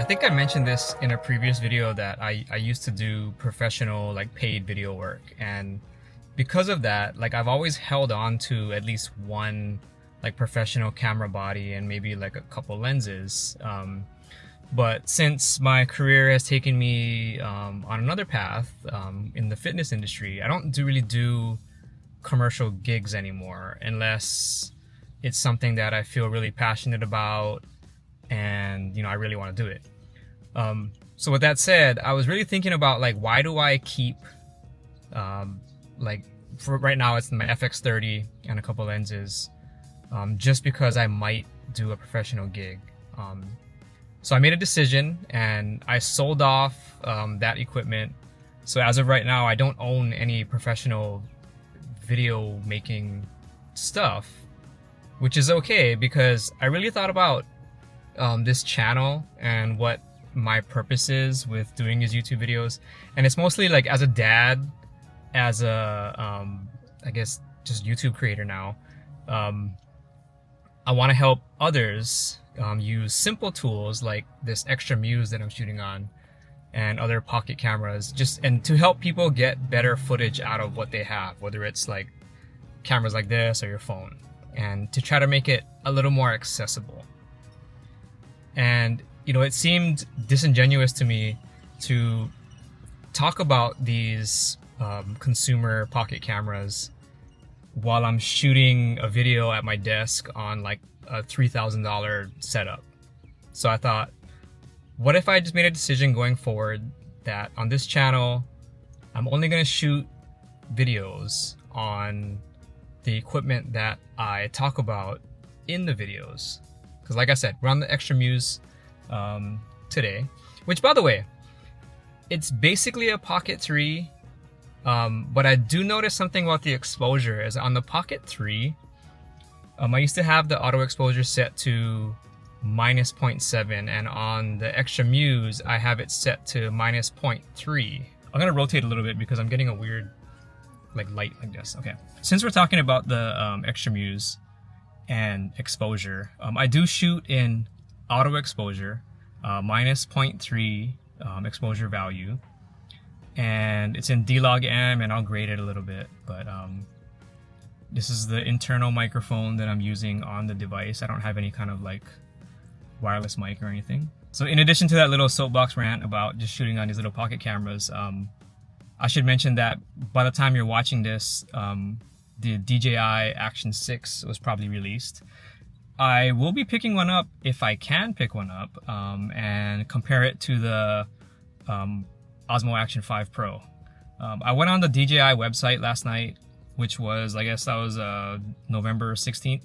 I think I mentioned this in a previous video that I used to do professional like paid video work, and because of that, like I've always held on to at least one like professional camera body and maybe like a couple lenses. But since my career has taken me on another path in the fitness industry, I don't really do commercial gigs anymore unless it's something that I feel really passionate about and I really want to do it. So with that said, I was really thinking about like, why do I keep like for right now it's my FX30 and a couple lenses, just because I might do a professional gig. So I made a decision and I sold off that equipment. So as of right now, I don't own any professional video making stuff, which is okay because I really thought about this channel and what my purpose is with doing these YouTube videos. And it's mostly like as a dad, as a I guess just YouTube creator now, I want to help others use simple tools like this extra muse that I'm shooting on and other pocket cameras, and to help people get better footage out of what they have, whether it's like cameras like this or your phone, and to try to make it a little more accessible. And it seemed disingenuous to me to talk about these consumer pocket cameras while I'm shooting a video at my desk on like a $3,000 setup. So I thought, what if I just made a decision going forward that on this channel, I'm only gonna shoot videos on the equipment that I talk about in the videos. Because like I said, we're on the Extra Muse today, which by the way, it's basically a Pocket 3, but I do notice something about the exposure is on the Pocket 3, I used to have the auto exposure set to -0.7, and on the Extra Muse, I have it set to -0.3. I'm gonna rotate a little bit because I'm getting a weird like light like this. Okay, since we're talking about the Extra Muse and exposure, I do shoot in auto exposure, -0.3 exposure value, and it's in D-Log-M, and I'll grade it a little bit, but this is the internal microphone that I'm using on the device. I don't have any kind of like wireless mic or anything. So in addition to that little soapbox rant about just shooting on these little pocket cameras, I should mention that by the time you're watching this, the DJI Action 6 was probably released. I will be picking one up if I can pick one up, and compare it to the Osmo Action 5 Pro. I went on the DJI website last night, which was, I guess that was November 16th.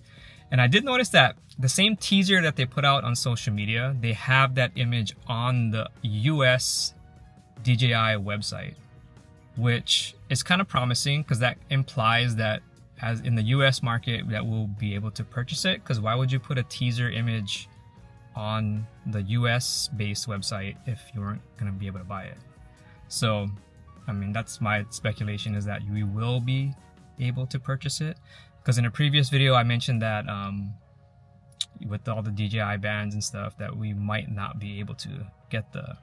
And I did notice that the same teaser that they put out on social media, they have that image on the US DJI website, which is kind of promising because that implies that as in the US market that we'll be able to purchase it, because why would you put a teaser image on the US based website if you weren't going to be able to buy it? So, I mean, that's my speculation, is that we will be able to purchase it, because in a previous video I mentioned that with all the DJI bands and stuff that we might not be able to get the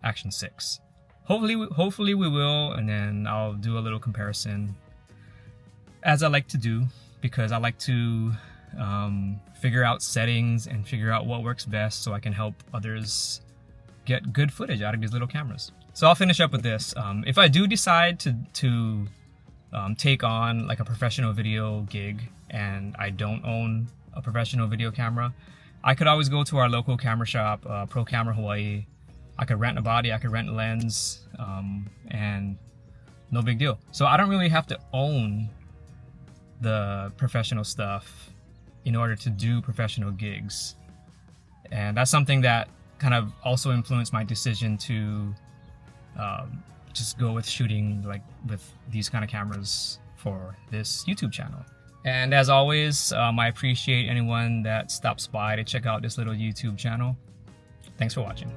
Action 6. Hopefully we will, and then I'll do a little comparison as I like to do, because I like to figure out settings and figure out what works best so I can help others get good footage out of these little cameras. So I'll finish up with this. If I do decide to take on like a professional video gig and I don't own a professional video camera, I could always go to our local camera shop, Pro Camera Hawaii. I could rent a body, I could rent a lens, and no big deal. So I don't really have to own the professional stuff in order to do professional gigs. And that's something that kind of also influenced my decision to just go with shooting like with these kind of cameras for this YouTube channel. And as always, I appreciate anyone that stops by to check out this little YouTube channel. Thanks for watching.